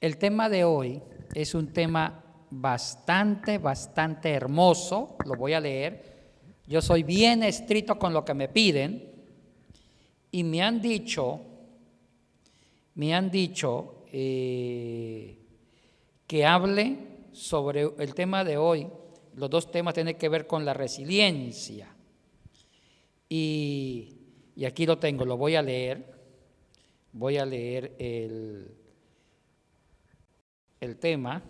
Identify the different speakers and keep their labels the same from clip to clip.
Speaker 1: El tema de hoy es un tema bastante hermoso. Lo voy a leer. Yo soy bien estricto con lo que me piden y me han dicho que hable sobre el tema de hoy. Los dos temas tienen que ver con la resiliencia. Y aquí lo tengo, lo voy a leer. Voy a leer el tema.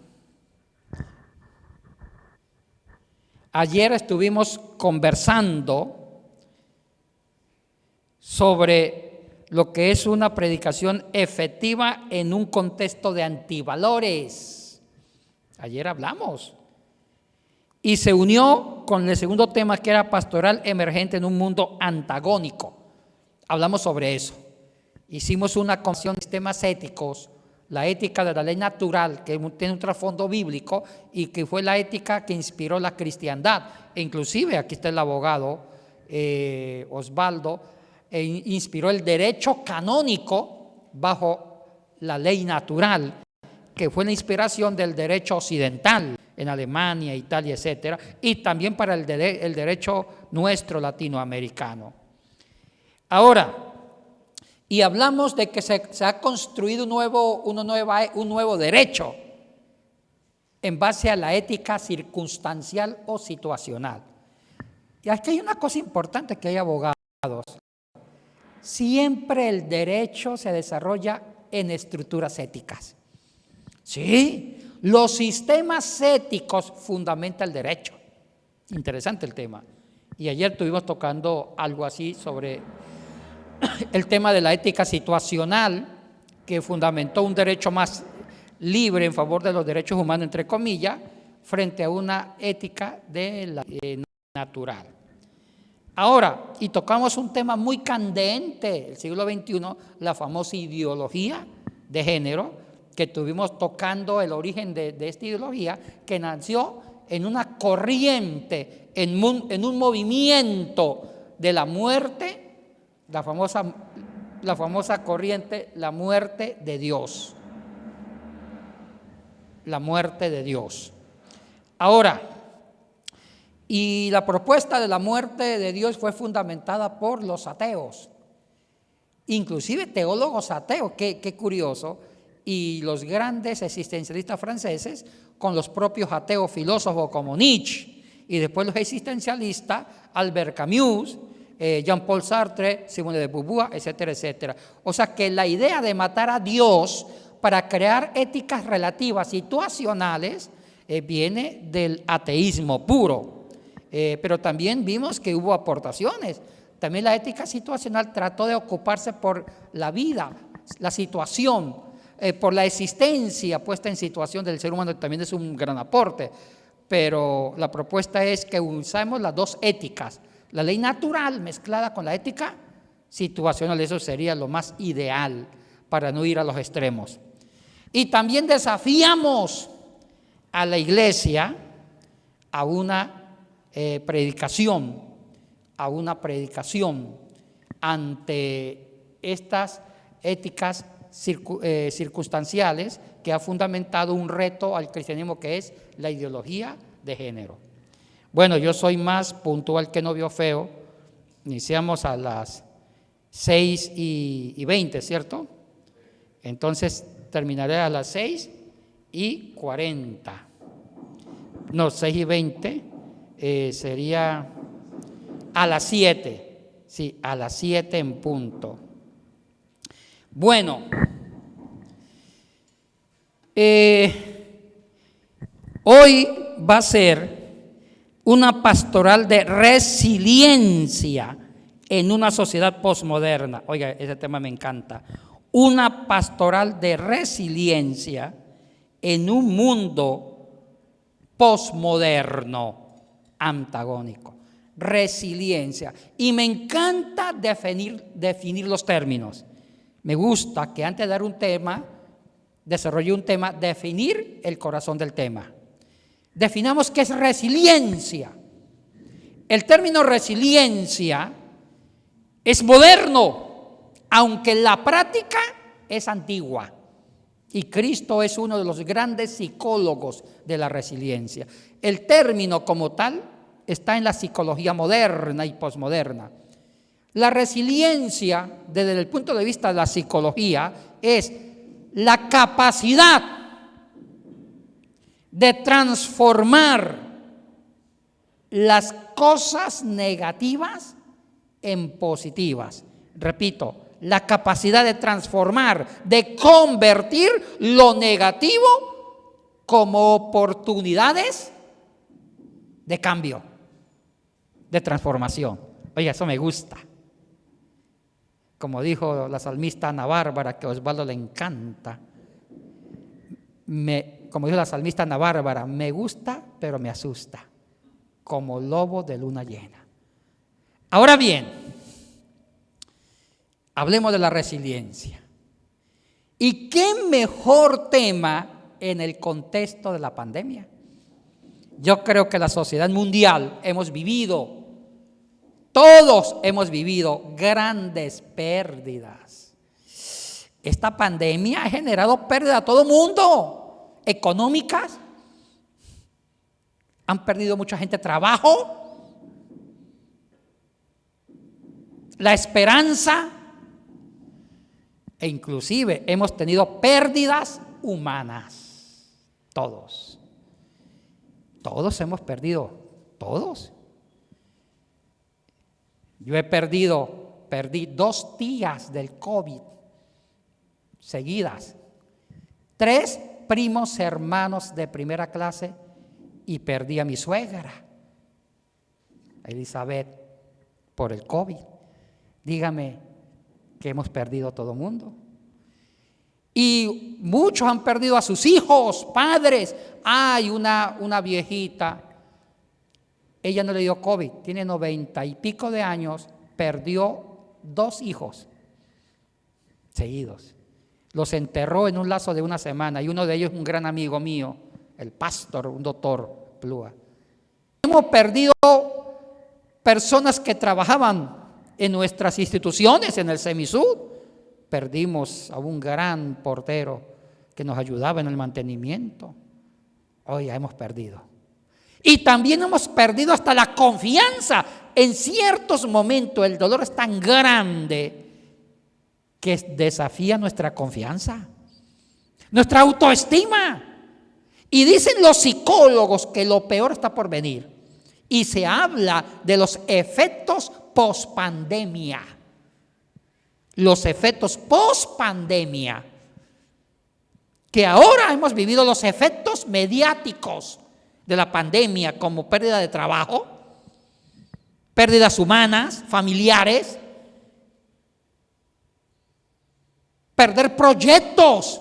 Speaker 1: Ayer estuvimos conversando sobre lo que es una predicación efectiva en un contexto de antivalores. Ayer hablamos. Y se unió con el segundo tema, que era pastoral emergente en un mundo antagónico. Hablamos sobre eso. Hicimos una conversación de sistemas éticos, la ética de la ley natural, que tiene un trasfondo bíblico y que fue la ética que inspiró la cristiandad. E inclusive, aquí está el abogado Osvaldo, inspiró el derecho canónico bajo la ley natural, que fue la inspiración del derecho occidental en Alemania, Italia, etcétera, y también para el derecho nuestro latinoamericano. Ahora, y hablamos de que se ha construido un nuevo derecho en base a la ética circunstancial o situacional. Y aquí hay una cosa importante, que hay abogados. Siempre el derecho se desarrolla en estructuras éticas. Sí, los sistemas éticos fundamentan el derecho. Interesante el tema. Y ayer estuvimos tocando algo así sobre el tema de la ética situacional, que fundamentó un derecho más libre en favor de los derechos humanos, entre comillas, frente a una ética de la natural. Ahora, y tocamos un tema muy candente del siglo XXI, la famosa ideología de género, que estuvimos tocando el origen de esta ideología, que nació en una corriente, en un movimiento de la muerte, la famosa corriente, la muerte de Dios. La muerte de Dios. Ahora, y la propuesta de la muerte de Dios fue fundamentada por los ateos, inclusive teólogos ateos, qué curioso, y los grandes existencialistas franceses, con los propios ateos filósofos como Nietzsche, y después los existencialistas, Albert Camus, Jean-Paul Sartre, Simone de Beauvoir, etcétera, etcétera. O sea que la idea de matar a Dios para crear éticas relativas situacionales viene del ateísmo puro. Pero también vimos que hubo aportaciones. También la ética situacional trató de ocuparse por la vida, la situación, por la existencia puesta en situación del ser humano, también es un gran aporte. Pero la propuesta es que usamos las dos éticas, la ley natural mezclada con la ética situacional. Eso sería lo más ideal para no ir a los extremos. Y también desafiamos a la iglesia a una predicación ante estas éticas circunstanciales que ha fundamentado un reto al cristianismo, que es la ideología de género. Bueno, yo soy más puntual que novio feo. Iniciamos a las 6:20, ¿cierto? Entonces terminaré a las 6:40. No, 6:20 sería a las 7. Sí, a las 7 en punto. Bueno, hoy va a ser una pastoral de resiliencia en una sociedad posmoderna. Oiga, ese tema me encanta. Una pastoral de resiliencia en un mundo posmoderno, antagónico. Resiliencia. Y me encanta definir los términos. Me gusta que antes de dar un tema, desarrolle un tema, definir el corazón del tema. Definamos qué es resiliencia. El término resiliencia es moderno, aunque la práctica es antigua. Y Cristo es uno de los grandes psicólogos de la resiliencia. El término como tal está en la psicología moderna y posmoderna. La resiliencia, desde el punto de vista de la psicología, es la capacidad de transformar las cosas negativas en positivas. Repito, la capacidad de transformar, de convertir lo negativo como oportunidades de cambio, de transformación. Oye, eso me gusta. Como dijo la salmista Ana Bárbara, que a Osvaldo le encanta. Como dijo la salmista Ana Bárbara, me gusta, pero me asusta, como lobo de luna llena. Ahora bien, hablemos de la resiliencia. ¿Y qué mejor tema en el contexto de la pandemia? Yo creo que la sociedad mundial todos hemos vivido grandes pérdidas. Esta pandemia ha generado pérdidas a todo el mundo, económicas. Han perdido mucha gente trabajo, la esperanza, e inclusive hemos tenido pérdidas humanas. Todos hemos perdido, todos. Yo perdí 2 tías del COVID seguidas, 3 primos hermanos de primera clase y perdí a mi suegra, Elizabeth, por el COVID. Dígame que hemos perdido a todo el mundo. Y muchos han perdido a sus hijos, padres. Hay una viejita, ella no le dio COVID, tiene 90 y pico de años, perdió 2 hijos seguidos. Los enterró en un lapso de una semana y uno de ellos es un gran amigo mío, el pastor, un doctor Plúa. Hemos perdido personas que trabajaban en nuestras instituciones, en el Semisud. Perdimos a un gran portero que nos ayudaba en el mantenimiento. Hoy ya hemos perdido. Y también hemos perdido hasta la confianza. En ciertos momentos el dolor es tan grande que desafía nuestra confianza, nuestra autoestima. Y dicen los psicólogos que lo peor está por venir. Y se habla de los efectos pospandemia. Los efectos pospandemia. Que ahora hemos vivido los efectos mediáticos de la pandemia, como pérdida de trabajo, pérdidas humanas, familiares, perder proyectos.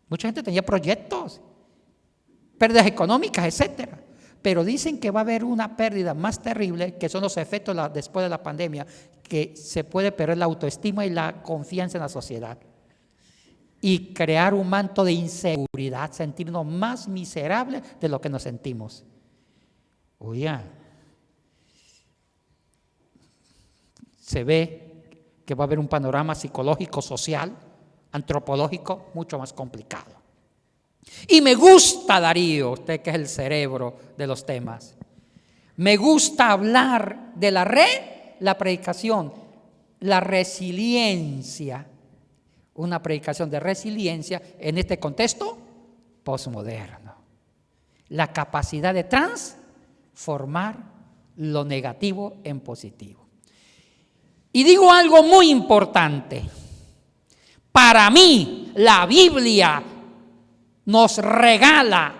Speaker 1: Mucha gente tenía proyectos, pérdidas económicas, etcétera. Pero dicen que va a haber una pérdida más terrible, que son los efectos después de la pandemia, que se puede perder la autoestima y la confianza en la sociedad. Y crear un manto de inseguridad, sentirnos más miserables de lo que nos sentimos. Oye, se ve que va a haber un panorama psicológico, social, antropológico mucho más complicado. Y me gusta, Darío, usted que es el cerebro de los temas, me gusta hablar de la predicación, la resiliencia. Una predicación de resiliencia en este contexto posmoderno. La capacidad de transformar lo negativo en positivo. Y digo algo muy importante. Para mí, la Biblia nos regala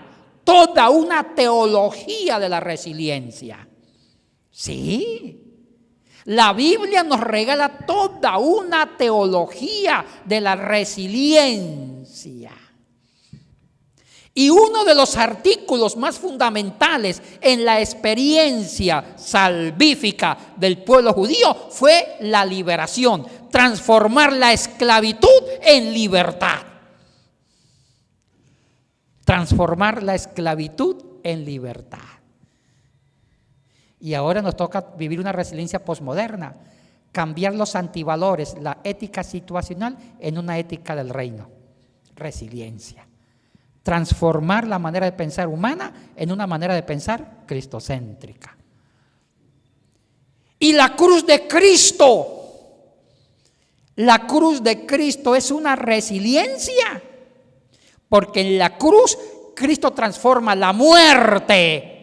Speaker 1: toda una teología de la resiliencia. Sí. La Biblia nos regala toda una teología de la resiliencia. Y uno de los artículos más fundamentales en la experiencia salvífica del pueblo judío fue la liberación, transformar la esclavitud en libertad. Transformar la esclavitud en libertad. Y ahora nos toca vivir una resiliencia posmoderna, cambiar los antivalores, la ética situacional en una ética del reino. resiliencia. Transformar la manera de pensar humana en una manera de pensar cristocéntrica. Y la cruz de Cristo es una resiliencia, porque en la cruz Cristo transforma la muerte,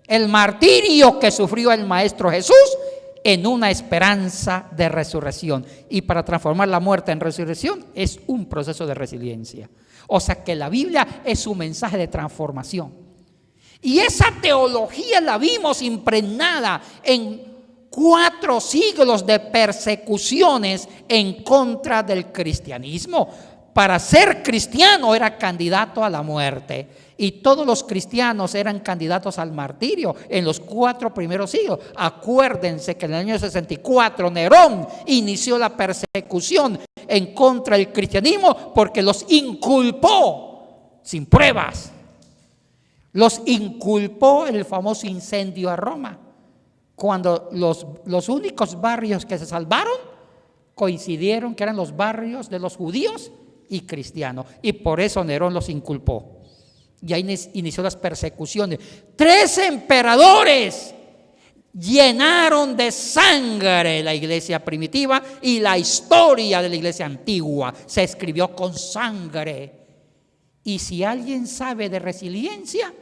Speaker 1: el martirio que sufrió el Maestro Jesús en una esperanza de resurrección. Y para transformar la muerte en resurrección es un proceso de resiliencia. O sea que la Biblia es un mensaje de transformación. Y esa teología la vimos impregnada en 4 siglos de persecuciones en contra del cristianismo. Para ser cristiano era candidato a la muerte, y todos los cristianos eran candidatos al martirio en los 4 primeros siglos. Acuérdense que en el año 64 Nerón inició la persecución en contra del cristianismo porque los inculpó sin pruebas. Los inculpó en el famoso incendio a Roma, cuando los únicos barrios que se salvaron coincidieron que eran los barrios de los judíos y cristianos, y por eso Nerón los inculpó. Y ahí inició las persecuciones. 3 emperadores llenaron de sangre la iglesia primitiva, y la historia de la iglesia antigua se escribió con sangre. Y si alguien sabe de resiliencia,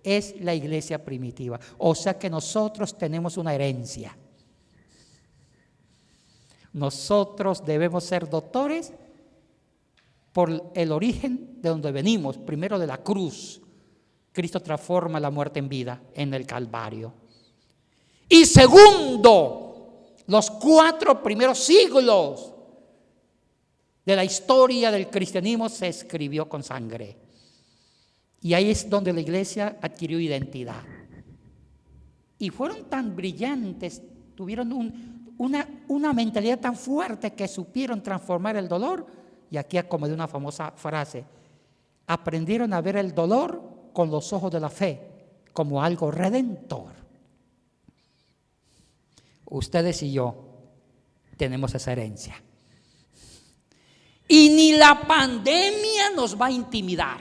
Speaker 1: es la iglesia primitiva. O sea que nosotros tenemos una herencia. Nosotros debemos ser doctores por el origen de donde venimos. Primero, de la cruz. Cristo transforma la muerte en vida en el Calvario. Y segundo, los 4 primeros siglos de la historia del cristianismo se escribió con sangre. Y ahí es donde la iglesia adquirió identidad. Y fueron tan brillantes, tuvieron una mentalidad tan fuerte que supieron transformar el dolor. Y aquí acomodé una famosa frase: aprendieron a ver el dolor con los ojos de la fe como algo redentor. Ustedes y yo tenemos esa herencia. Y ni la pandemia nos va a intimidar,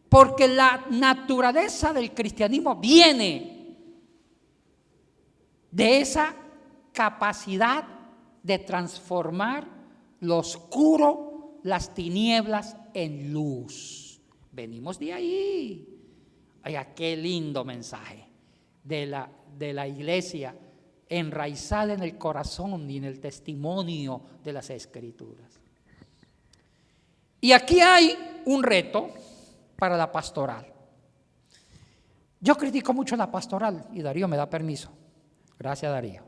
Speaker 1: porque la naturaleza del cristianismo viene de esa capacidad de transformar lo oscuro, las tinieblas, en luz. Venimos de ahí. Oiga, qué lindo mensaje de la iglesia, enraizada en el corazón y en el testimonio de las Escrituras. Y aquí hay un reto para la pastoral. Yo critico mucho la pastoral, y Darío me da permiso. Gracias, Darío.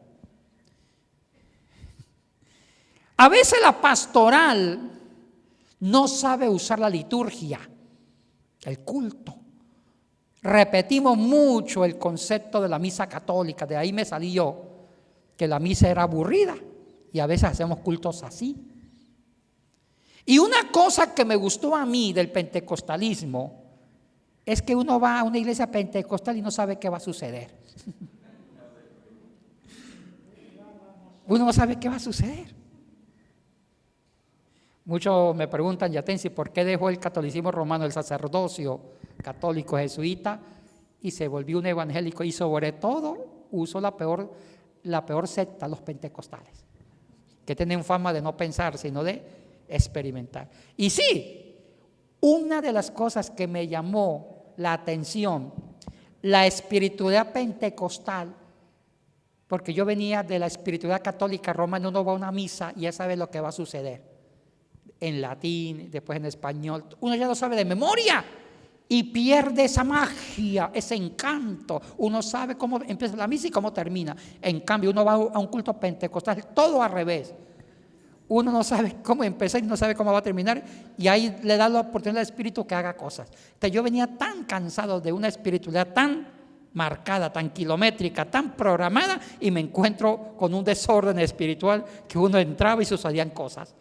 Speaker 1: A veces la pastoral no sabe usar la liturgia, el culto. Repetimos mucho el concepto de la misa católica. De ahí me salí yo, que la misa era aburrida, y a veces hacemos cultos así. Y una cosa que me gustó a mí del pentecostalismo es que uno va a una iglesia pentecostal y no sabe qué va a suceder. Uno no sabe qué va a suceder. Muchos me preguntan, Yatensi, ¿por qué dejó el catolicismo romano, el sacerdocio católico jesuita, y se volvió un evangélico? Y sobre todo usó la peor secta, los pentecostales, que tienen fama de no pensar, sino de experimentar. Y sí, una de las cosas que me llamó la atención, la espiritualidad pentecostal, porque yo venía de la espiritualidad católica romana. Uno va a una misa y ya sabe lo que va a suceder en latín, después en español. Uno ya lo sabe de memoria y pierde esa magia, ese encanto. Uno sabe cómo empieza la misa y cómo termina. En cambio, uno va a un culto pentecostal, todo al revés. Uno no sabe cómo empezar y no sabe cómo va a terminar, y ahí le da la oportunidad al Espíritu que haga cosas. Entonces, yo venía tan cansado de una espiritualidad tan marcada, tan kilométrica, tan programada, y me encuentro con un desorden espiritual que uno entraba y sucedían cosas.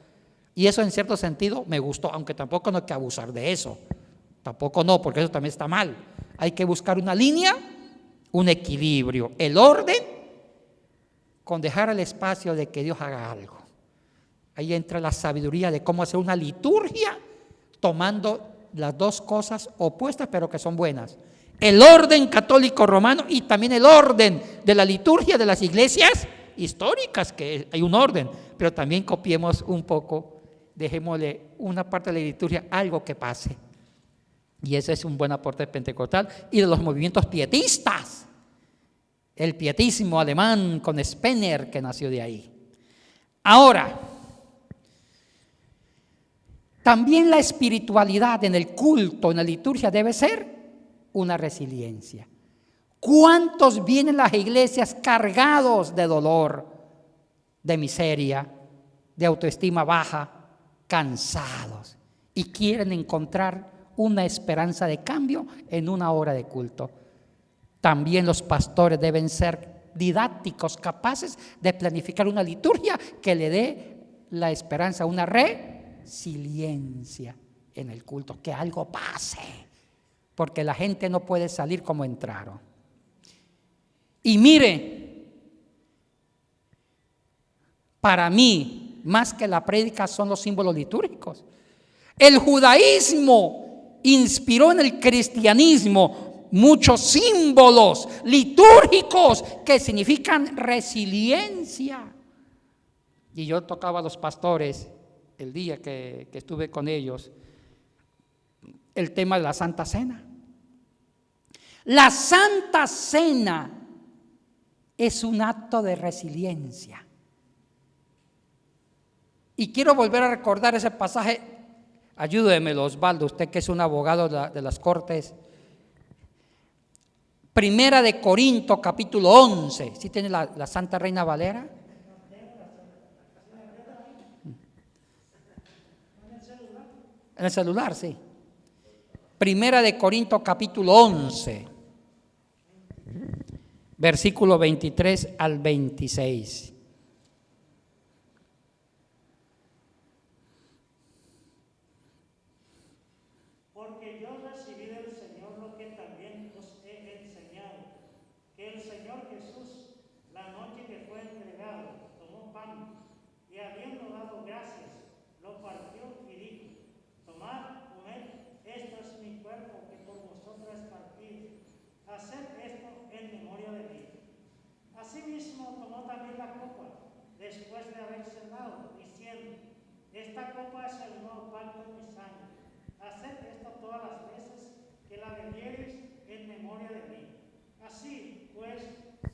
Speaker 1: Y eso, en cierto sentido, me gustó, aunque tampoco no hay que abusar de eso. Tampoco no, porque eso también está mal. Hay que buscar una línea, un equilibrio, el orden con dejar el espacio de que Dios haga algo. Ahí entra la sabiduría de cómo hacer una liturgia tomando las dos cosas opuestas pero que son buenas. El orden católico romano y también el orden de la liturgia de las iglesias históricas, que hay un orden, pero también copiemos un poco, dejémosle una parte de la liturgia, algo que pase. Y ese es un buen aporte pentecostal y de los movimientos pietistas. El pietismo alemán con Spener, que nació de ahí. Ahora, también la espiritualidad en el culto, en la liturgia, debe ser una resiliencia. ¿Cuántos vienen a las iglesias cargados de dolor, de miseria, de autoestima baja, cansados y quieren encontrar una esperanza de cambio en una hora de culto? También los pastores deben ser didácticos, capaces de planificar una liturgia que le dé la esperanza, una resiliencia en el culto, que algo pase, porque la gente no puede salir como entraron. Y mire, para mí, más que la prédica son los símbolos litúrgicos. El judaísmo inspiró en el cristianismo muchos símbolos litúrgicos que significan resiliencia. Y yo tocaba a los pastores el día que estuve con ellos el tema de la Santa Cena. La Santa Cena es un acto de resiliencia. Y quiero volver a recordar ese pasaje. Ayúdeme, Osvaldo, usted que es un abogado de las Cortes. Primera de Corinto, capítulo 11. ¿Sí tiene la Santa Reina Valera? En el celular, sí. Primera de Corinto, capítulo 11. Versículo 23 al 26.
Speaker 2: Porque yo recibí del Señor lo que también os he enseñado, que el Señor Jesús, la noche que fue entregado, tomó pan y habiendo dado gracias, lo partió y dijo: tomad, comed, esto es mi cuerpo que por vosotros es partido. Haced esto en memoria de mí. Asimismo tomó también la copa, después de haber cenado, diciendo: esta copa es el nuevo pacto en mi sangre. Haced esto todas las veces que la bebiereis en memoria de mí. Así pues,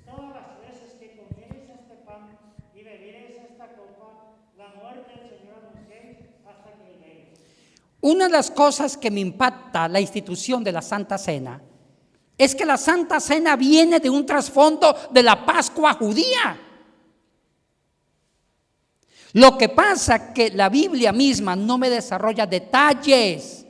Speaker 2: todas las veces que comiereis este pan y bebiereis esta copa, la muerte del Señor anunciéis hasta que Él venga.
Speaker 1: Una de las cosas que me impacta la institución de la Santa Cena es que la Santa Cena viene de un trasfondo de la Pascua judía. Lo que pasa es que la Biblia misma no me desarrolla detalles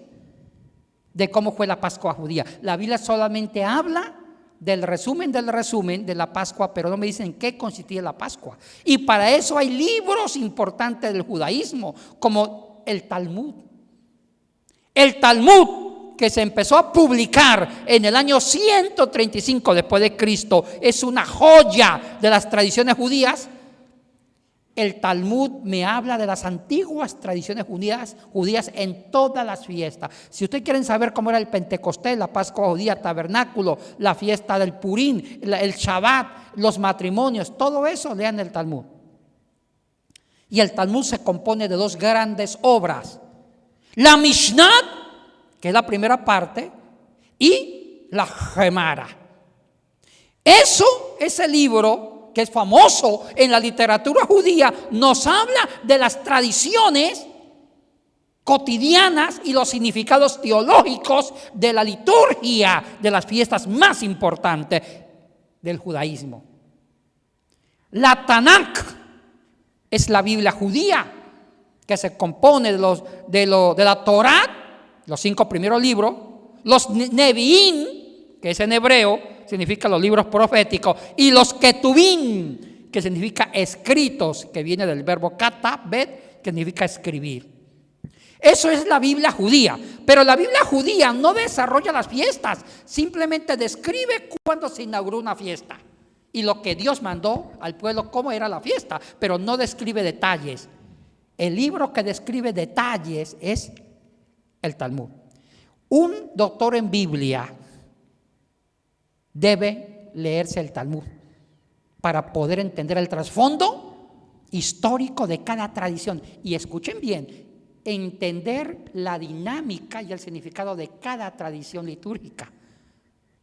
Speaker 1: de cómo fue la Pascua judía. La Biblia solamente habla del resumen de la Pascua, pero no me dicen en qué consistía la Pascua. Y para eso hay libros importantes del judaísmo, como el Talmud. El Talmud, que se empezó a publicar en el año 135 después de Cristo, es una joya de las tradiciones judías. El Talmud me habla de las antiguas tradiciones judías en todas las fiestas. Si ustedes quieren saber cómo era el Pentecostés, la Pascua judía, tabernáculo, la fiesta del Purín, el Shabbat, los matrimonios, todo eso lean el Talmud. Y el Talmud se compone de dos grandes obras: la Mishnah, que es la primera parte, y la Gemara. Ese libro, que es famoso en la literatura judía, nos habla de las tradiciones cotidianas y los significados teológicos de la liturgia de las fiestas más importantes del judaísmo. La Tanakh es la Biblia judía, que se compone de la Torá, los 5 primeros libros, los Nevi'im, que es en hebreo, significa los libros proféticos, y los Ketuvim, que significa escritos, que viene del verbo katabet, que significa escribir. Eso es la Biblia judía, pero la Biblia judía no desarrolla las fiestas, simplemente describe cuándo se inauguró una fiesta y lo que Dios mandó al pueblo, cómo era la fiesta, pero no describe detalles. El libro que describe detalles es el Talmud. Un doctor en Biblia debe leerse el Talmud para poder entender el trasfondo histórico de cada tradición. Y escuchen bien, entender la dinámica y el significado de cada tradición litúrgica.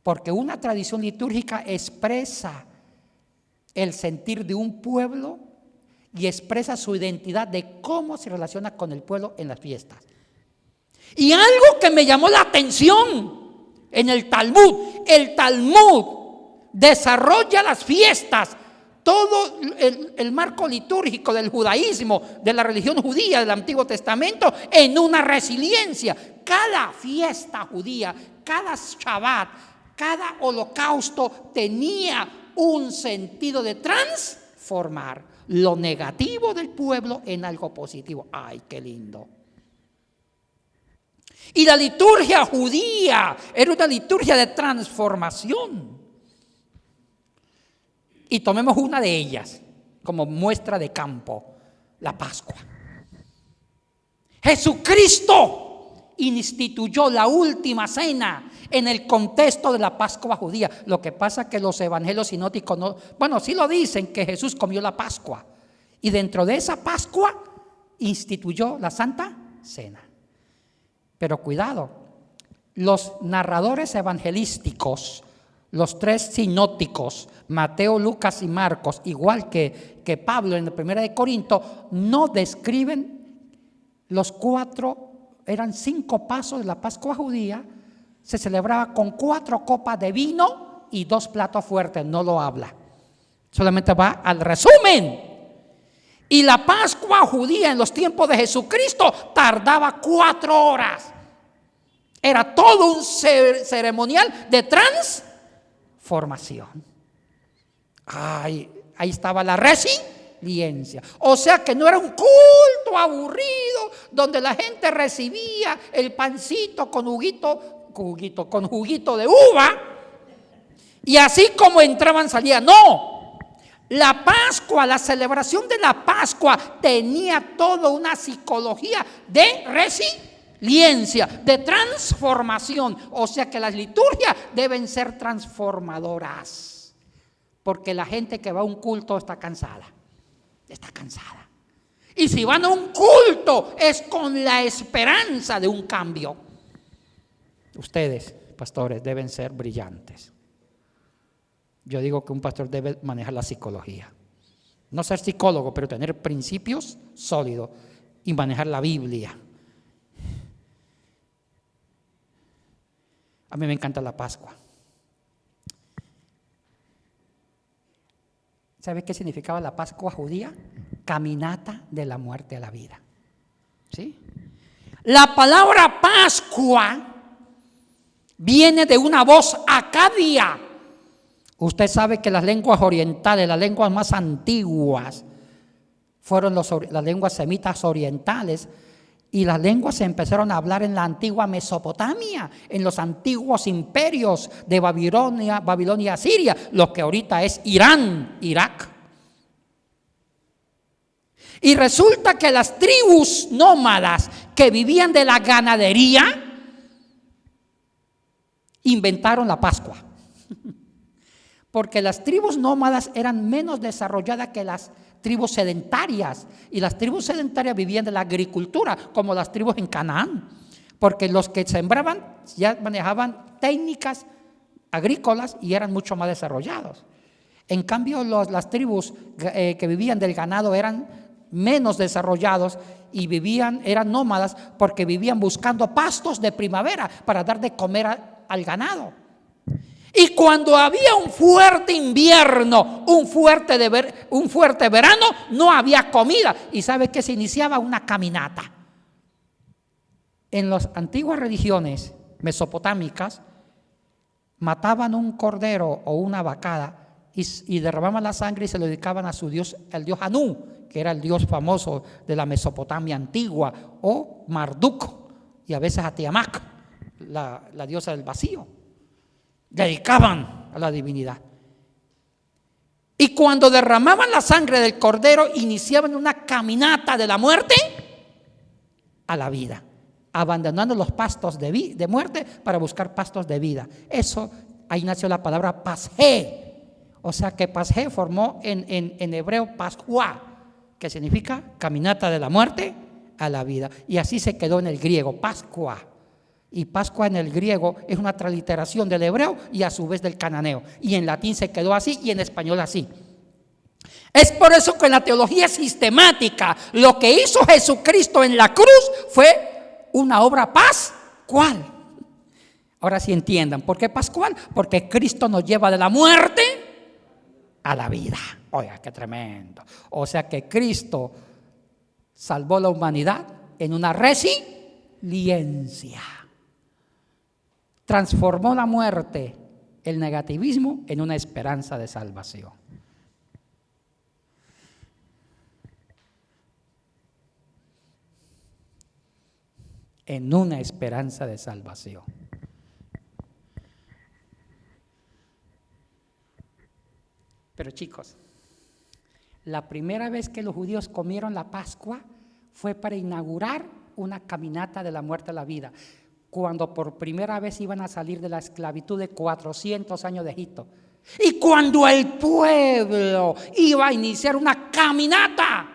Speaker 1: Porque una tradición litúrgica expresa el sentir de un pueblo y expresa su identidad de cómo se relaciona con el pueblo en las fiestas. Y algo que me llamó la atención en el Talmud desarrolla las fiestas, todo el marco litúrgico del judaísmo, de la religión judía del Antiguo Testamento, en una resiliencia. Cada fiesta judía, cada Shabbat, cada holocausto tenía un sentido de transformar lo negativo del pueblo en algo positivo. ¡Ay, qué lindo! Y la liturgia judía era una liturgia de transformación. Y tomemos una de ellas como muestra de campo, la Pascua. Jesucristo instituyó la última cena en el contexto de la Pascua judía. Lo que pasa es que los evangelios sinópticos no, bueno, sí lo dicen que Jesús comió la Pascua. Y dentro de esa Pascua instituyó la Santa Cena. Pero cuidado, los narradores evangelísticos, los tres sinópticos, Mateo, Lucas y Marcos, igual que Pablo en la Primera de Corinto, no describen los 5 pasos de la Pascua judía. Se celebraba con 4 copas de vino y 2 platos fuertes, no lo habla. Solamente va al resumen. Y la Pascua judía en los tiempos de Jesucristo tardaba 4 horas. Era todo un ceremonial de transformación. Ahí estaba la resiliencia. O sea que no era un culto aburrido donde la gente recibía el pancito con juguito de uva y así como entraban salían. No, la Pascua, la celebración de la Pascua tenía toda una psicología de resiliencia, de transformación. O sea que las liturgias deben ser transformadoras, porque la gente que va a un culto está cansada. Y si van a un culto es con la esperanza de un cambio. Ustedes, pastores, deben ser brillantes. Yo digo que un pastor debe manejar la psicología. No ser psicólogo, pero tener principios sólidos y manejar la Biblia. A mí me encanta la Pascua. ¿Sabe qué significaba la Pascua judía? Caminata de la muerte a la vida. ¿Sí? La palabra Pascua viene de una voz acadia. Usted sabe que las lenguas orientales, las lenguas más antiguas, fueron las lenguas semitas orientales. Y las lenguas se empezaron a hablar en la antigua Mesopotamia, en los antiguos imperios de Babilonia y Asiria, lo que ahorita es Irán, Irak. Y resulta que las tribus nómadas que vivían de la ganadería inventaron la Pascua. Porque las tribus nómadas eran menos desarrolladas que las tribus sedentarias, y las tribus sedentarias vivían de la agricultura, como las tribus en Canaán, porque los que sembraban ya manejaban técnicas agrícolas y eran mucho más desarrollados. En cambio, las tribus que vivían del ganado eran menos desarrollados y eran nómadas porque vivían buscando pastos de primavera para dar de comer al ganado. Y cuando había un fuerte invierno, un fuerte verano, no había comida. ¿Y sabe qué? Se iniciaba una caminata. En las antiguas religiones mesopotámicas, mataban un cordero o una vacada y derramaban la sangre y se lo dedicaban a su dios, el dios Anú, que era el dios famoso de la Mesopotamia antigua, o Marduk, y a veces a Tiamat, la diosa del vacío. Dedicaban a la divinidad. Y cuando derramaban la sangre del cordero, iniciaban una caminata de la muerte a la vida, abandonando los pastos de muerte para buscar pastos de vida. Eso, ahí nació la palabra pasje. O sea que pasje formó en hebreo pascua, que significa caminata de la muerte a la vida. Y así se quedó en el griego, Pascua. Y Pascua en el griego es una transliteración del hebreo y a su vez del cananeo. Y en latín se quedó así y en español así. Es por eso que en la teología sistemática lo que hizo Jesucristo en la cruz fue una obra pascual. Ahora sí entiendan, ¿por qué pascual? Porque Cristo nos lleva de la muerte a la vida. Oiga, qué tremendo. O sea que Cristo salvó la humanidad en una resiliencia. Transformó la muerte, el negativismo, en una esperanza de salvación. En una esperanza de salvación. Pero chicos, la primera vez que los judíos comieron la Pascua fue para inaugurar una caminata de la muerte a la vida, cuando por primera vez iban a salir de la esclavitud de 400 años de Egipto. Y cuando el pueblo iba a iniciar una caminata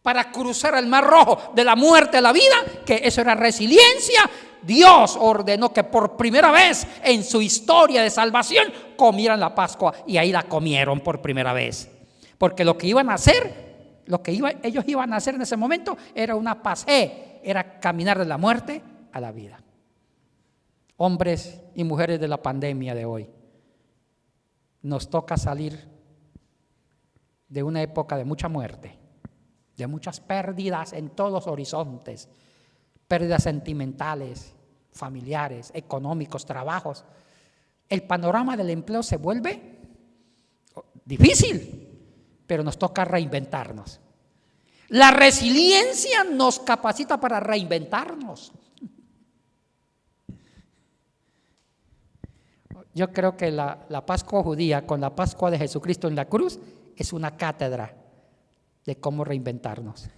Speaker 1: para cruzar el Mar Rojo de la muerte a la vida, que eso era resiliencia, Dios ordenó que por primera vez en su historia de salvación comieran la Pascua, y ahí la comieron por primera vez. Porque lo que iban a hacer, ellos iban a hacer en ese momento era una pasé, era caminar de la muerte a la vida. Hombres y mujeres de la pandemia de hoy, nos toca salir de una época de mucha muerte, de muchas pérdidas en todos los horizontes, pérdidas sentimentales, familiares, económicos, trabajos. El panorama del empleo se vuelve difícil, pero nos toca reinventarnos. La resiliencia nos capacita para reinventarnos. Yo creo que la Pascua judía con la Pascua de Jesucristo en la cruz es una cátedra de cómo reinventarnos.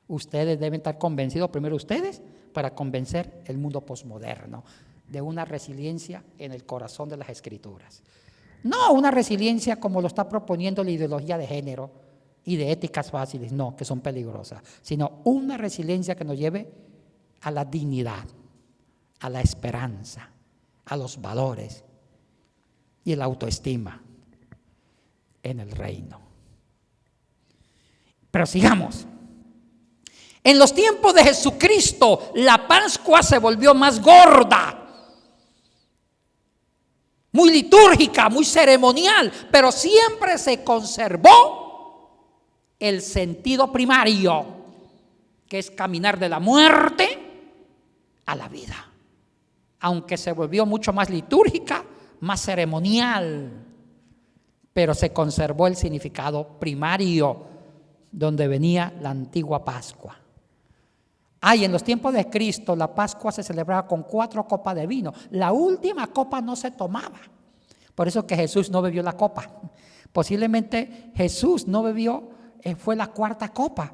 Speaker 1: Ustedes deben estar convencidos, primero ustedes, para convencer el mundo posmoderno de una resiliencia en el corazón de las Escrituras. No una resiliencia como lo está proponiendo la ideología de género y de éticas fáciles, no, que son peligrosas, sino una resiliencia que nos lleve a la dignidad, a la esperanza, a los valores y la autoestima en el reino. Pero sigamos. En los tiempos de Jesucristo, la Pascua se volvió más gorda, muy litúrgica, muy ceremonial, pero siempre se conservó el sentido primario, que es caminar de la muerte a la vida. Aunque se volvió mucho más litúrgica, más ceremonial, pero se conservó el significado primario donde venía la antigua Pascua. En los tiempos de Cristo la Pascua se celebraba con 4 copas de vino. La última copa no se tomaba. Por eso que Jesús no bebió la copa. Posiblemente Jesús no bebió, fue la 4ª copa.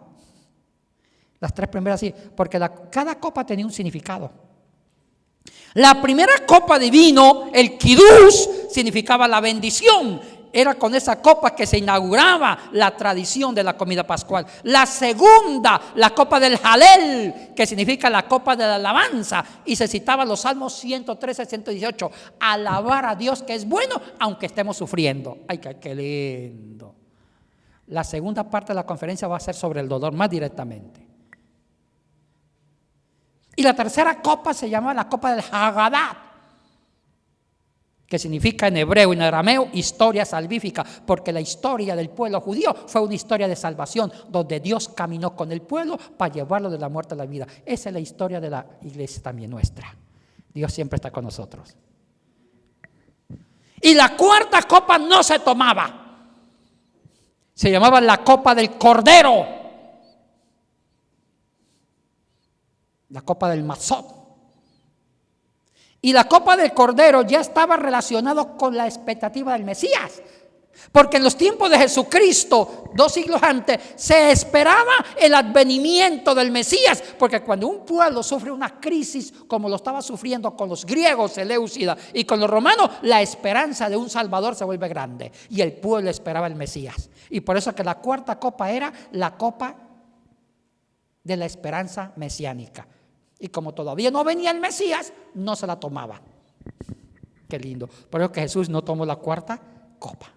Speaker 1: Las 3 primeras sí, porque cada copa tenía un significado. La primera copa de vino, el kiddush, significaba la bendición. Era con esa copa que se inauguraba la tradición de la comida pascual. La segunda, la copa del Halel, que significa la copa de la alabanza, y se citaba los Salmos 113, 118, alabar a Dios que es bueno aunque estemos sufriendo. ¡Ay, qué lindo! La segunda parte de la conferencia va a ser sobre el dolor más directamente. Y la tercera copa se llama la copa del Haggadah, que significa en hebreo y en arameo historia salvífica, porque la historia del pueblo judío fue una historia de salvación, donde Dios caminó con el pueblo para llevarlo de la muerte a la vida. Esa es la historia de la iglesia también nuestra. Dios siempre está con nosotros. Y la 4ª copa no se tomaba. Se llamaba la copa del Cordero, la copa del Mazot. Y la copa del Cordero ya estaba relacionado con la expectativa del Mesías. Porque en los tiempos de Jesucristo, 2 siglos antes, se esperaba el advenimiento del Mesías. Porque cuando un pueblo sufre una crisis como lo estaba sufriendo con los griegos, Seleucida, y con los romanos, la esperanza de un Salvador se vuelve grande. Y el pueblo esperaba el Mesías. Y por eso que la cuarta copa era la copa de la esperanza mesiánica. Y como todavía no venía el Mesías, no se la tomaba. Qué lindo. Por eso que Jesús no tomó la cuarta copa.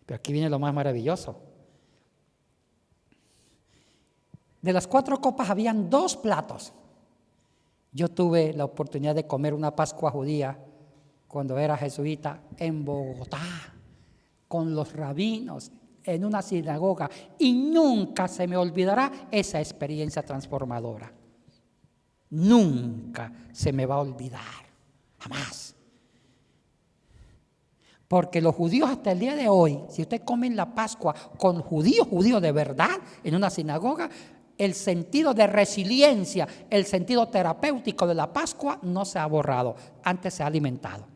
Speaker 1: Pero aquí viene lo más maravilloso. De las 4 copas habían 2 platos. Yo tuve la oportunidad de comer una Pascua judía cuando era jesuita en Bogotá, con los rabinos, en una sinagoga, y nunca se me olvidará esa experiencia transformadora. Nunca se me va a olvidar, jamás. Porque los judíos hasta el día de hoy, si usted come en la Pascua con judíos de verdad, en una sinagoga, el sentido de resiliencia, el sentido terapéutico de la Pascua no se ha borrado, antes se ha alimentado.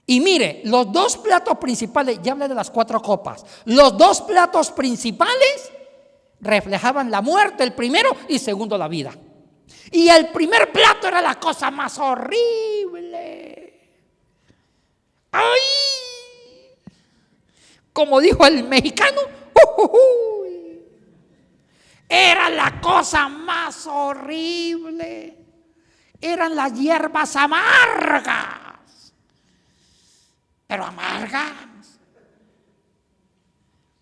Speaker 1: Y mire, los 2 platos principales, ya hablé de las 4 copas, los 2 platos principales reflejaban la muerte, el primero, y segundo, la vida. Y el primer plato era la cosa más horrible. ¡Ay! Como dijo el mexicano, era la cosa más horrible. Eran las hierbas amargas, pero amargas.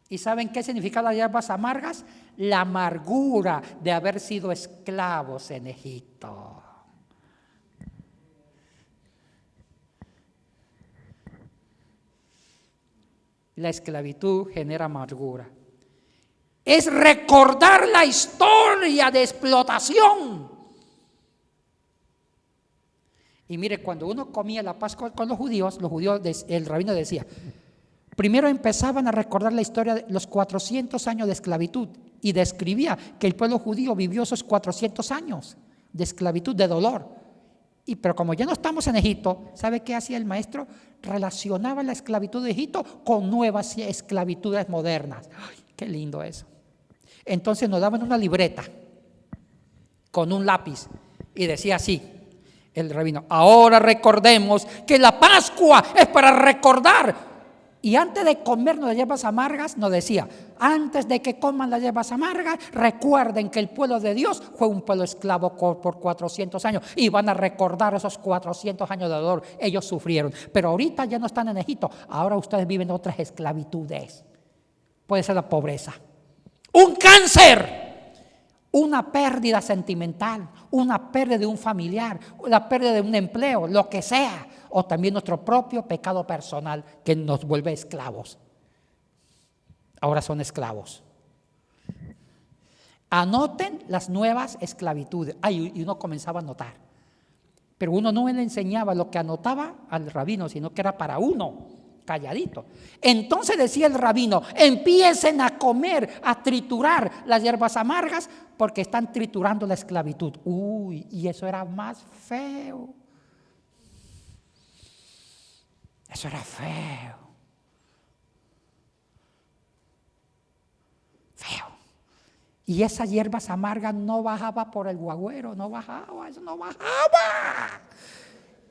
Speaker 1: ¿Y saben qué significan las hierbas amargas? La amargura de haber sido esclavos en Egipto. La esclavitud genera amargura. Es recordar la historia de explotación. Y mire, cuando uno comía la Pascua con los judíos, el rabino decía, primero empezaban a recordar la historia de los 400 años de esclavitud y describía que el pueblo judío vivió esos 400 años de esclavitud, de dolor. Pero como ya no estamos en Egipto, ¿sabe qué hacía el maestro? Relacionaba la esclavitud de Egipto con nuevas esclavitudes modernas. ¡Ay, qué lindo eso! Entonces nos daban una libreta con un lápiz y decía así, el rabino, ahora recordemos que la Pascua es para recordar. Y antes de comernos las hierbas amargas, nos decía, antes de que coman las hierbas amargas, recuerden que el pueblo de Dios fue un pueblo esclavo por 400 años y van a recordar esos 400 años de dolor. Ellos sufrieron, pero ahorita ya no están en Egipto, ahora ustedes viven otras esclavitudes. Puede ser la pobreza, un cáncer, una pérdida sentimental, una pérdida de un familiar, la pérdida de un empleo, lo que sea. O también nuestro propio pecado personal que nos vuelve esclavos. Ahora son esclavos. Anoten las nuevas esclavitudes. Y uno comenzaba a anotar. Pero uno no le enseñaba lo que anotaba al rabino, sino que era para uno, calladito. Entonces decía el rabino, empiecen a comer, a triturar las hierbas amargas, porque están triturando la esclavitud. Uy, y eso era más feo. Eso era feo. Feo. Y esas hierbas amargas no bajaba por el guagüero, no bajaba, eso no bajaba.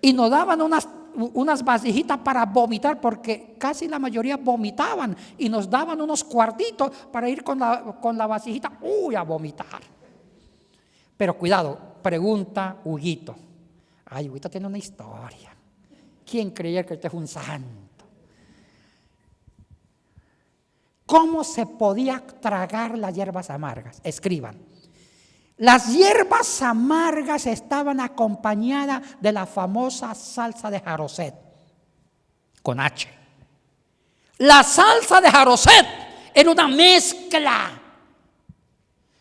Speaker 1: Y nos daban unas vasijitas para vomitar, porque casi la mayoría vomitaban. Y nos daban unos cuartitos para ir con la vasijita, a vomitar. Pero cuidado, pregunta Huguito. Ay, Huguito tiene una historia. ¿Quién creía que usted es un santo? ¿Cómo se podía tragar las hierbas amargas? Escriban. Las hierbas amargas estaban acompañadas de la famosa salsa de Jaroset, con H. La salsa de Jaroset era una mezcla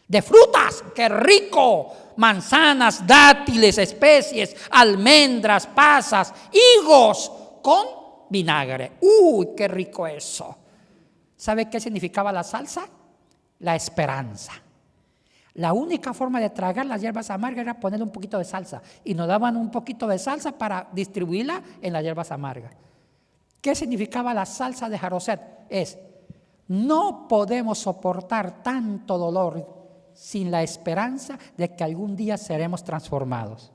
Speaker 1: de frutas, ¡qué rico! Manzanas, dátiles, especies, almendras, pasas, higos con vinagre. ¡Uy, qué rico eso! ¿Sabe qué significaba la salsa? La esperanza. la única forma de tragar las hierbas amargas era ponerle un poquito de salsa. Y nos daban un poquito de salsa para distribuirla en las hierbas amargas. ¿Qué significaba la salsa de Jaroset? No podemos soportar tanto dolor sin la esperanza de que algún día seremos transformados.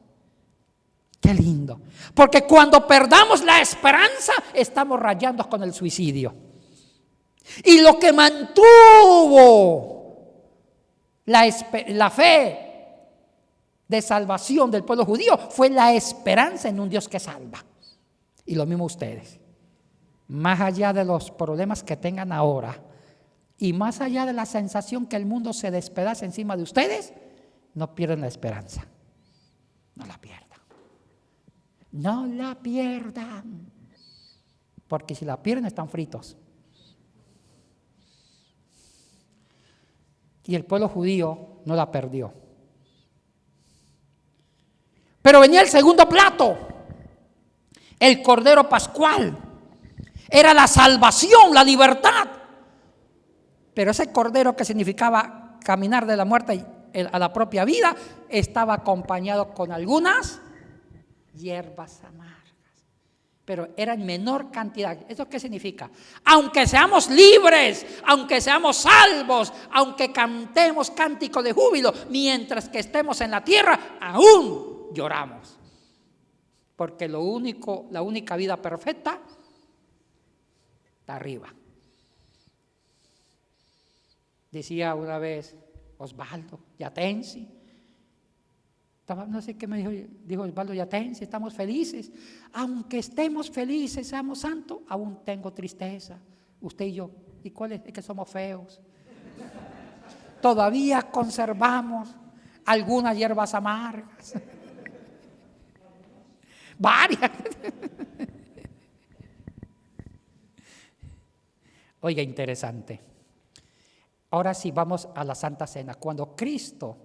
Speaker 1: Qué lindo. Porque cuando perdamos la esperanza, estamos rayando con el suicidio. Y lo que mantuvo la fe de salvación del pueblo judío fue la esperanza en un Dios que salva. Y lo mismo ustedes. Más allá de los problemas que tengan ahora y más allá de la sensación que el mundo se despedaza encima de ustedes, no pierdan la esperanza. No la pierdan. No la pierdan. Porque si la pierden están fritos. Y el pueblo judío no la perdió. Pero venía el segundo plato, el Cordero Pascual. Era la salvación, la libertad. Pero ese Cordero, que significaba caminar de la muerte a la propia vida, estaba acompañado con algunas hierbas amargas. Pero era en menor cantidad. ¿Eso qué significa? Aunque seamos libres, aunque seamos salvos, aunque cantemos cánticos de júbilo, mientras que estemos en la tierra, aún lloramos. Porque la única vida perfecta está arriba. Decía una vez Osvaldo Yatensi, no sé qué me dijo Osvaldo Yatensi, estamos felices. Aunque estemos felices, seamos santos, aún tengo tristeza. Usted y yo. ¿Y cuál es? Es que somos feos. Todavía conservamos algunas hierbas amargas. Varias. Oiga, interesante. Ahora sí vamos a la Santa Cena. Cuando Cristo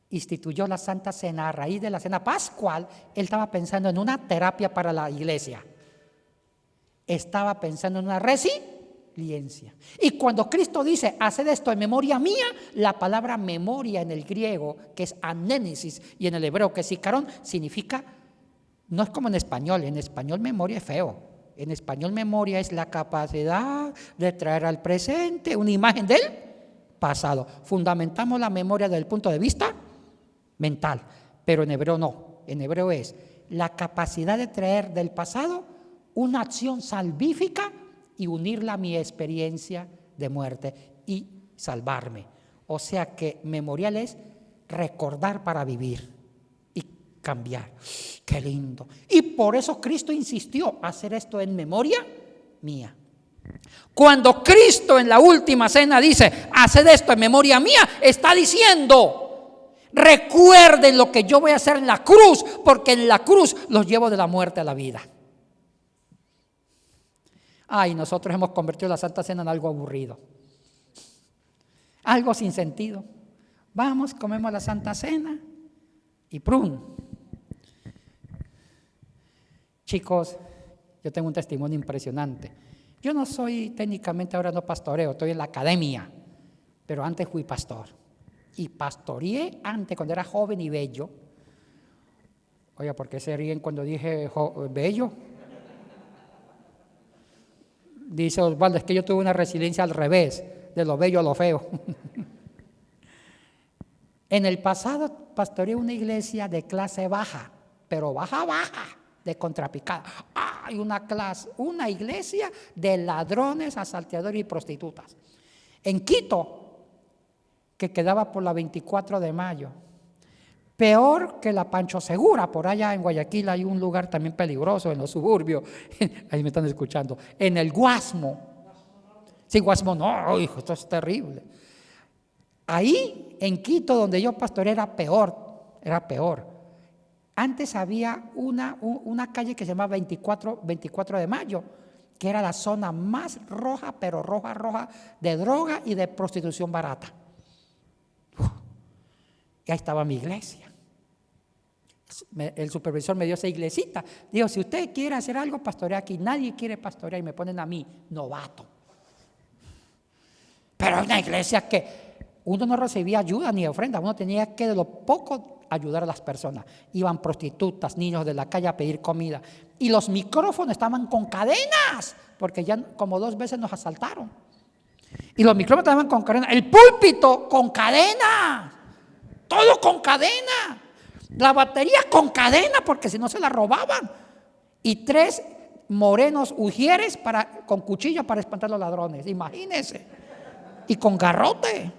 Speaker 1: instituyó la Santa Cena a raíz de la Cena Pascual, Él estaba pensando en una terapia para la iglesia. Estaba pensando en una resiliencia. Y cuando Cristo dice, haced esto en memoria mía, la palabra memoria en el griego, que es anénesis, y en el hebreo, que es zikaron, significa, no es como en español memoria es feo. En español memoria es la capacidad de traer al presente una imagen del pasado. Fundamentamos la memoria desde el punto de vista mental, pero en hebreo no. En hebreo es la capacidad de traer del pasado una acción salvífica y unirla a mi experiencia de muerte y salvarme. O sea que memorial es recordar para vivir y cambiar. Qué lindo. Y por eso Cristo insistió hacer esto en memoria mía. Cuando Cristo en la última cena dice, haced esto en memoria mía, está diciendo, recuerden lo que yo voy a hacer en la cruz, porque en la cruz los llevo de la muerte a la vida. Ay, nosotros hemos convertido la Santa Cena en algo aburrido, algo sin sentido. Vamos, comemos la Santa Cena y ¡prum! Chicos, yo tengo un testimonio impresionante. Yo no soy técnicamente, ahora no pastoreo, estoy en la academia, pero antes fui pastor. Y pastoreé antes, cuando era joven y bello. Oiga, ¿por qué se ríen cuando dije bello? Dice Osvaldo, es que yo tuve una resiliencia al revés, de lo bello a lo feo. En el pasado pastoreé una iglesia de clase baja, pero baja, de contrapicada. Hay una iglesia de ladrones, asalteadores y prostitutas. En Quito, que quedaba por la 24 de mayo. Peor que la Pancho Segura, por allá en Guayaquil hay un lugar también peligroso en los suburbios. Ahí me están escuchando. En el Guasmo. Sí, Guasmo no, hijo, esto es terrible. Ahí, en Quito, donde yo pastoreé, era peor. Antes había una calle que se llamaba 24 de mayo, que era la zona más roja, pero roja, de droga y de prostitución barata. Y ahí estaba mi iglesia. El supervisor me dio esa iglesita. Dijo, si usted quiere hacer algo, pastorea aquí. Nadie quiere pastorear y me ponen a mí, novato. Pero es una iglesia que uno no recibía ayuda ni ofrenda, uno tenía que de lo poco ayudar a las personas. Iban prostitutas, niños de la calle a pedir comida. Y los micrófonos estaban con cadenas, porque ya como 2 veces nos asaltaron. Y los micrófonos estaban con cadenas. El púlpito con cadena. Todo con cadena. La batería con cadena, porque si no se la robaban. Y 3 morenos ujieres con cuchillo para espantar a los ladrones. Imagínense. Y con garrote.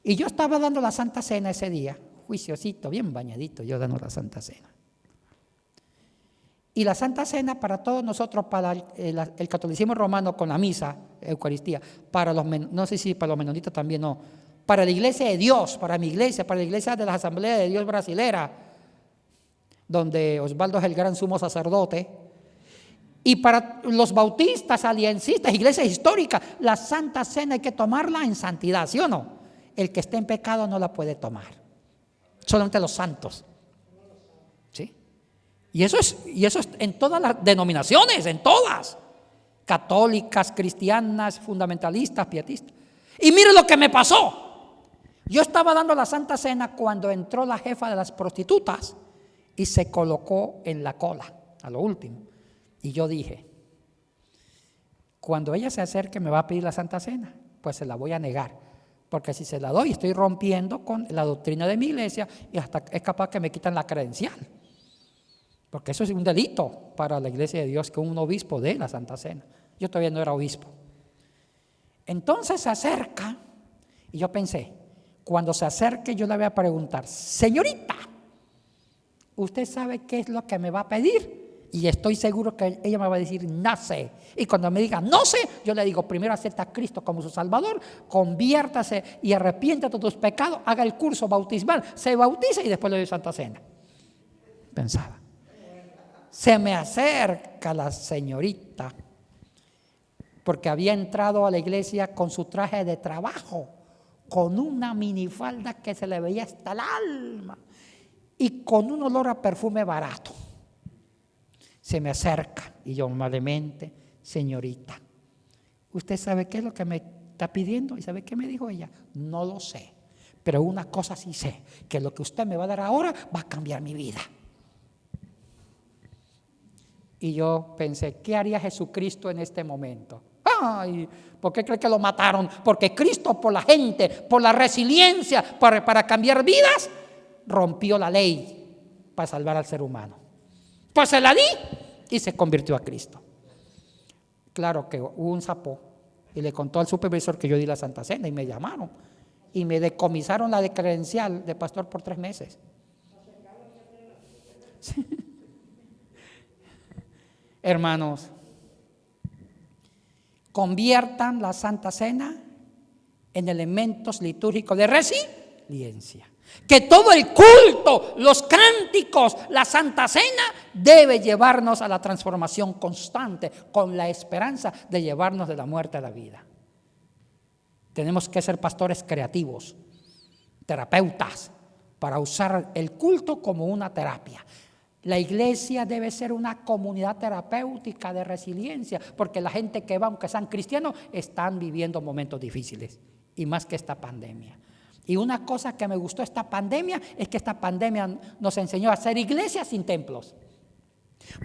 Speaker 1: Y yo estaba dando la Santa Cena ese día, juiciosito, bien bañadito, yo dando la Santa Cena. Y la Santa Cena para todos nosotros, para el catolicismo romano con la misa, Eucaristía, para los, no sé si para los menonitas también, no, para la iglesia de Dios, para mi iglesia, para la iglesia de las Asambleas de Dios brasilera, donde Osvaldo es el gran sumo sacerdote, y para los bautistas, aliancistas, iglesias históricas, la Santa Cena hay que tomarla en santidad, ¿sí o no? El que esté en pecado no la puede tomar. Solamente los santos. ¿Sí? Y eso es en todas las denominaciones, en todas. Católicas, cristianas, fundamentalistas, pietistas. Y mire lo que me pasó. Yo estaba dando la Santa Cena cuando entró la jefa de las prostitutas y se colocó en la cola, a lo último. Y yo dije, cuando ella se acerque me va a pedir la Santa Cena, pues se la voy a negar. Porque si se la doy, estoy rompiendo con la doctrina de mi iglesia y hasta es capaz que me quitan la credencial. Porque eso es un delito para la iglesia de Dios, que un obispo dé la Santa Cena. Yo todavía no era obispo. Entonces se acerca y yo pensé, cuando se acerque yo le voy a preguntar, señorita, ¿usted sabe qué es lo que me va a pedir? Y estoy seguro que ella me va a decir, no sé. Y cuando me diga, no sé, yo le digo, primero acepta a Cristo como su Salvador, conviértase y arrepiéntate de tus pecados, haga el curso bautismal, se bautiza y después le doy Santa Cena. Pensaba. Se me acerca la señorita, porque había entrado a la iglesia con su traje de trabajo, con una minifalda que se le veía hasta el alma y con un olor a perfume barato. Se me acerca y yo amablemente, señorita, ¿usted sabe qué es lo que me está pidiendo? ¿Y sabe qué me dijo ella? No lo sé, pero una cosa sí sé, que lo que usted me va a dar ahora va a cambiar mi vida. Y yo pensé, ¿qué haría Jesucristo en este momento? Ay, ¿por qué cree que lo mataron? Porque Cristo por la gente, por la resiliencia, para cambiar vidas, rompió la ley para salvar al ser humano. Pues se la di y se convirtió a Cristo. Claro que hubo un sapo y le contó al supervisor que yo di la Santa Cena y me llamaron y me decomisaron la de credencial de pastor por 3 meses. Sí. Hermanos, conviertan la Santa Cena en elementos litúrgicos de resiliencia. Que todo el culto, los cánticos, la Santa Cena debe llevarnos a la transformación constante con la esperanza de llevarnos de la muerte a la vida. Tenemos que ser pastores creativos, terapeutas, para usar el culto como una terapia. La iglesia debe ser una comunidad terapéutica de resiliencia, porque la gente que va, aunque sean cristianos, están viviendo momentos difíciles, y más que esta pandemia. Y una cosa que me gustó de esta pandemia es que esta pandemia nos enseñó a hacer iglesias sin templos.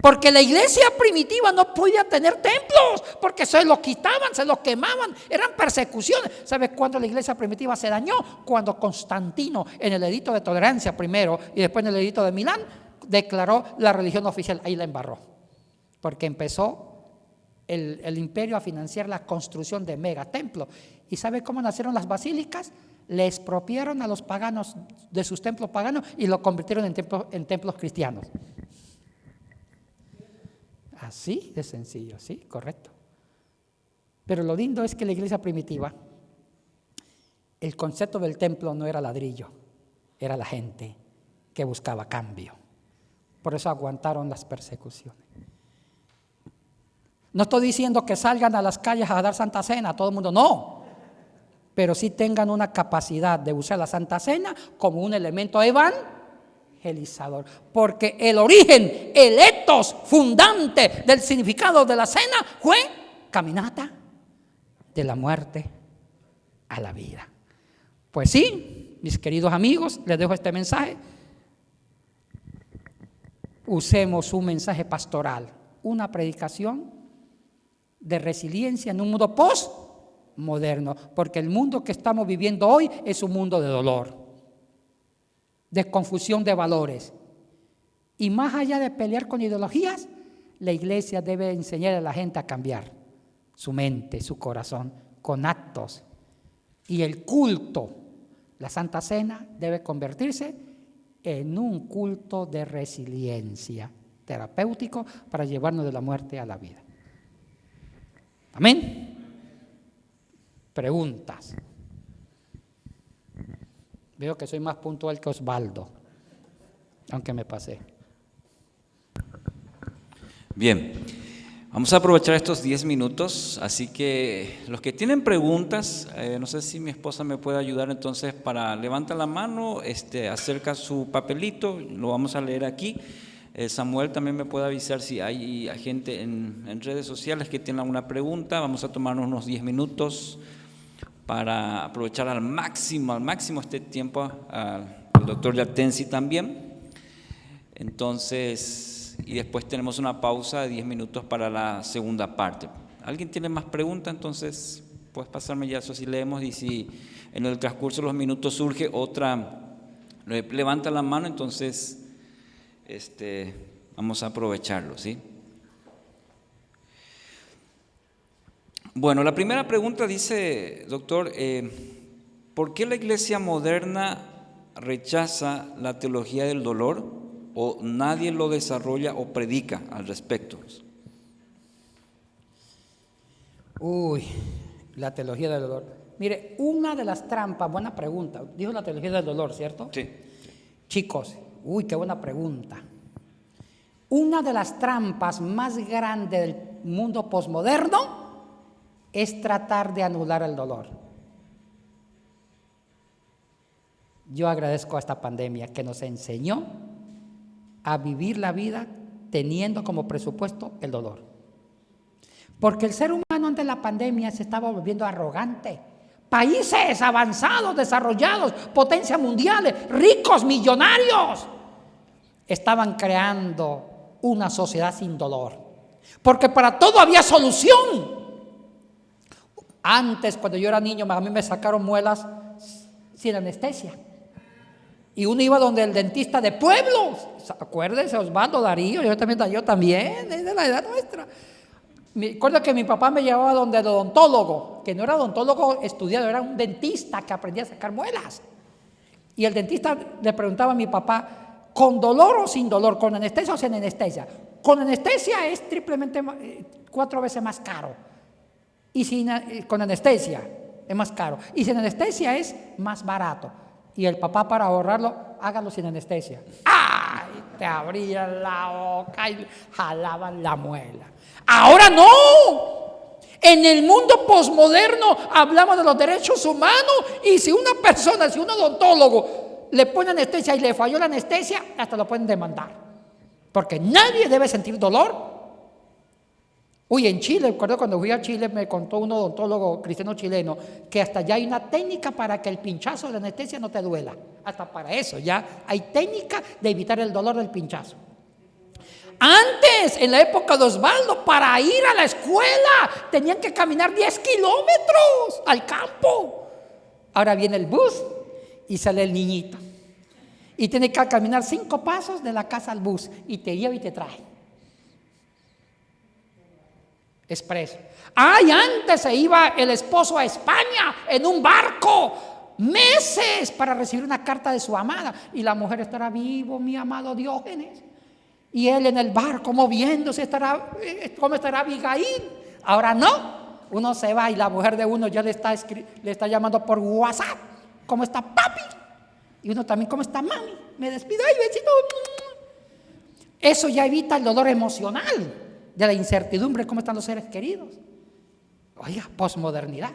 Speaker 1: Porque la iglesia primitiva no podía tener templos, porque se los quitaban, se los quemaban, eran persecuciones. ¿Sabes cuándo la iglesia primitiva se dañó? Cuando Constantino, en el edicto de tolerancia primero y después en el edicto de Milán, declaró la religión oficial. Ahí la embarró, porque empezó el imperio a financiar la construcción de megatemplos. ¿Y sabe cómo nacieron las basílicas? Le expropiaron a los paganos de sus templos paganos y lo convirtieron en templos cristianos. Así de sencillo, sí, correcto. Pero lo lindo es que la iglesia primitiva, el concepto del templo no era ladrillo, era la gente que buscaba cambio. Por eso aguantaron las persecuciones. No estoy diciendo que salgan a las calles a dar Santa Cena a todo el mundo, no. Pero sí tengan una capacidad de usar la Santa Cena como un elemento evangelizador. Porque el origen, el etos fundante del significado de la cena fue caminata de la muerte a la vida. Pues sí, mis queridos amigos, les dejo este mensaje. Usemos un mensaje pastoral, una predicación de resiliencia en un mundo postmoderno, porque el mundo que estamos viviendo hoy es un mundo de dolor, de confusión de valores. Y más allá de pelear con ideologías, la iglesia debe enseñar a la gente a cambiar su mente, su corazón, con actos. Y el culto, la Santa Cena, debe convertirse en un culto de resiliencia terapéutico para llevarnos de la muerte a la vida. Amén. Preguntas. Veo que soy más puntual que Osvaldo, aunque me pasé.
Speaker 3: Bien, vamos a aprovechar estos 10 minutos, así que los que tienen preguntas, no sé si mi esposa me puede ayudar entonces levanta la mano, acerca su papelito, lo vamos a leer aquí. Samuel también me puede avisar si hay gente en redes sociales que tiene alguna pregunta. Vamos a tomarnos unos 10 minutos para aprovechar al máximo este tiempo, al doctor Yatensi también. Entonces, y después tenemos una pausa de 10 minutos para la segunda parte. ¿Alguien tiene más preguntas? Entonces, puedes pasarme ya eso si leemos, y si en el transcurso de los minutos surge otra, levanta la mano, entonces vamos a aprovecharlo, ¿sí? Bueno, la primera pregunta dice, doctor, ¿por qué la iglesia moderna rechaza la teología del dolor o nadie lo desarrolla o predica al respecto?
Speaker 1: La teología del dolor. Mire, una de las trampas, buena pregunta, dijo la teología del dolor, ¿cierto?
Speaker 3: Sí.
Speaker 1: Chicos, qué buena pregunta. Una de las trampas más grandes del mundo posmoderno es tratar de anular el dolor. Yo agradezco a esta pandemia que nos enseñó a vivir la vida teniendo como presupuesto el dolor. Porque el ser humano ante la pandemia se estaba volviendo arrogante. Países avanzados, desarrollados, potencias mundiales, ricos, millonarios, estaban creando una sociedad sin dolor. Porque para todo había solución. Antes, cuando yo era niño, a mí me sacaron muelas sin anestesia. Y uno iba donde el dentista de pueblo. Acuérdense, Osvaldo, Darío, yo también, es de la edad nuestra. Me acuerdo que mi papá me llevaba donde el odontólogo, que no era odontólogo estudiado, era un dentista que aprendía a sacar muelas. Y el dentista le preguntaba a mi papá, ¿con dolor o sin dolor? ¿Con anestesia o sin anestesia? Con anestesia es triplemente 4 veces más caro. Y con anestesia es más caro. Y sin anestesia es más barato. Y el papá, para ahorrarlo, hágalo sin anestesia. ¡Ay! Te abrían la boca y jalaban la muela. ¡Ahora no! En el mundo posmoderno hablamos de los derechos humanos, y si una persona, si un odontólogo le pone anestesia y le falló la anestesia, hasta lo pueden demandar. Porque nadie debe sentir dolor. En Chile, recuerdo cuando fui a Chile, me contó un odontólogo cristiano chileno que hasta ya hay una técnica para que el pinchazo de la anestesia no te duela. Hasta para eso ya hay técnica de evitar el dolor del pinchazo. Antes, en la época de Osvaldo, para ir a la escuela tenían que caminar 10 kilómetros al campo. Ahora viene el bus y sale el niñito. Y tiene que caminar 5 pasos de la casa al bus y te lleva y te trae. Expreso. ¡Ay! Antes se iba el esposo a España en un barco, meses, para recibir una carta de su amada. Y la mujer estará: vivo mi amado Diógenes. Y él en el barco moviéndose, ¿cómo estará Abigail? Ahora no. Uno se va y la mujer de uno ya le está llamando por WhatsApp: ¿cómo está papi? Y uno también: ¿cómo está mami? Me despido, ¡ay, besito! Eso ya evita el dolor emocional de la incertidumbre, cómo están los seres queridos. Oiga, posmodernidad.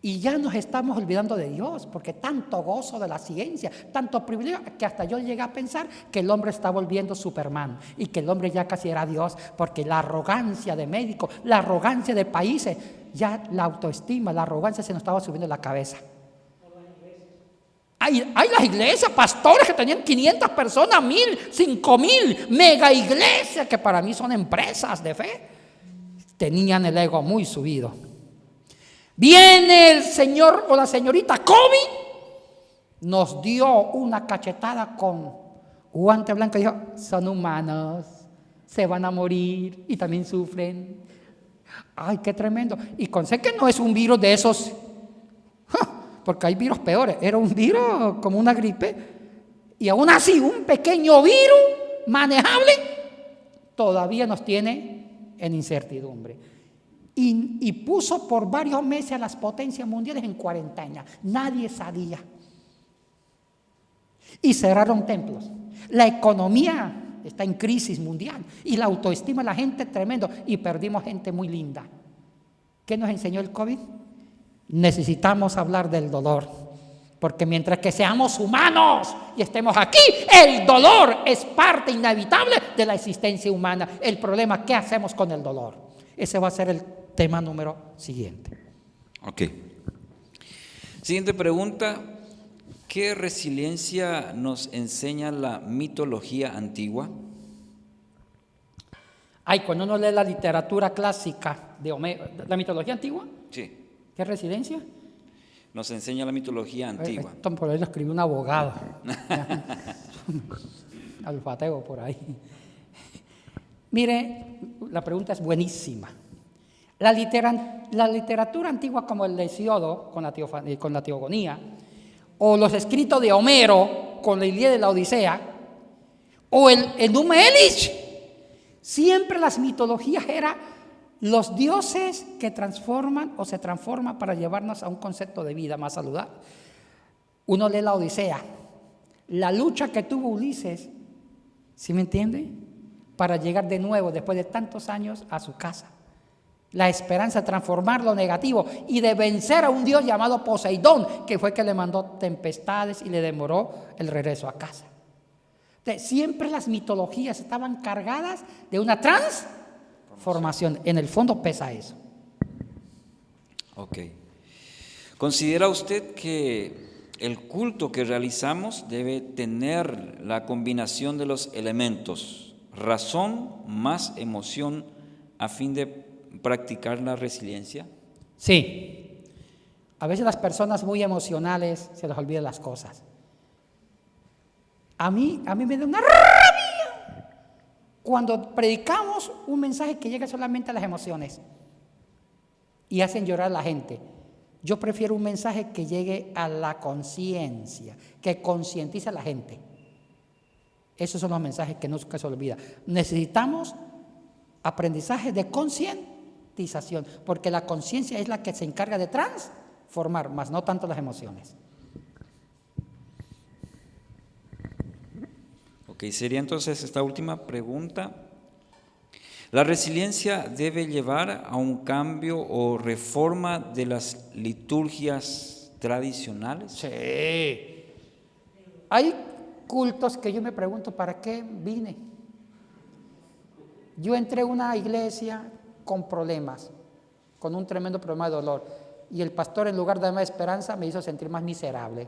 Speaker 1: Y ya nos estamos olvidando de Dios, porque tanto gozo de la ciencia, tanto privilegio, que hasta yo llegué a pensar que el hombre está volviendo Superman y que el hombre ya casi era Dios, porque la arrogancia de médicos, la arrogancia de países, ya la autoestima, la arrogancia se nos estaba subiendo en la cabeza. Hay las iglesias, pastores que tenían 500 personas, 1000, 5000, mega iglesias, que para mí son empresas de fe. Tenían el ego muy subido. Viene el señor o la señorita COVID, nos dio una cachetada con guante blanco y dijo: son humanos, se van a morir y también sufren. Ay, qué tremendo. Y sé que no es un virus de esos, porque hay virus peores. Era un virus como una gripe, y aún así un pequeño virus manejable todavía nos tiene en incertidumbre. Y puso por varios meses a las potencias mundiales en cuarentena. Nadie salía. Y cerraron templos. La economía está en crisis mundial. Y la autoestima de la gente tremendo. Y perdimos gente muy linda. ¿Qué nos enseñó el COVID? Necesitamos hablar del dolor. Porque mientras que seamos humanos y estemos aquí, el dolor es parte inevitable de la existencia humana. El problema, ¿qué hacemos con el dolor? Ese va a ser el tema número siguiente.
Speaker 3: Ok. Siguiente pregunta. ¿Qué resiliencia nos enseña la mitología antigua?
Speaker 1: Cuando uno lee la literatura clásica de Homero, ¿la mitología antigua?
Speaker 3: Sí.
Speaker 1: ¿Qué resiliencia?
Speaker 3: Nos enseña la mitología antigua.
Speaker 1: Esto por ahí lo escribió un abogado. Alfateo por ahí. Mire, la pregunta es buenísima. La literatura antigua, como el de Hesíodo con la Teogonía, o los escritos de Homero con la Ilíada y la Odisea, o el Enuma Elish, siempre las mitologías eran los dioses que transforman o se transforman para llevarnos a un concepto de vida más saludable. Uno lee la Odisea, la lucha que tuvo Ulises, ¿sí me entiende?, para llegar de nuevo después de tantos años a su casa. La esperanza de transformar lo negativo y de vencer a un dios llamado Poseidón, que fue que le mandó tempestades y le demoró el regreso a casa. Entonces, siempre las mitologías estaban cargadas de una transformación. En el fondo pesa eso.
Speaker 3: Ok. ¿Considera usted que el culto que realizamos debe tener la combinación de los elementos razón más emoción a fin de practicar la resiliencia?
Speaker 1: Sí. A veces las personas muy emocionales se les olvidan las cosas. A mí me da una rabia cuando predicamos un mensaje que llega solamente a las emociones y hacen llorar a la gente. Yo prefiero un mensaje que llegue a la conciencia, que concientice a la gente. Esos son los mensajes que nunca se olvidan. Necesitamos aprendizaje de concientización, porque la conciencia es la que se encarga de transformar, más no tanto las emociones.
Speaker 3: Ok, sería entonces esta última pregunta. ¿La resiliencia debe llevar a un cambio o reforma de las liturgias tradicionales?
Speaker 1: Sí. Hay cultos que yo me pregunto, ¿para qué vine? Yo entré a una iglesia con problemas, con un tremendo problema de dolor, y el pastor, en lugar de darme esperanza, me hizo sentir más miserable,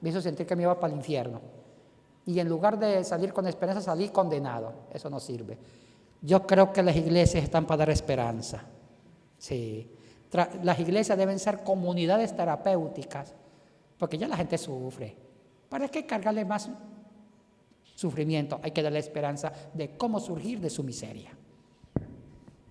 Speaker 1: me hizo sentir que me iba para el infierno, y en lugar de salir con esperanza, salí condenado. Eso no sirve. Yo creo que las iglesias están para dar esperanza. Sí. Las iglesias deben ser comunidades terapéuticas, porque ya la gente sufre. ¿Para qué cargarle más sufrimiento? Hay que darle esperanza de cómo surgir de su miseria.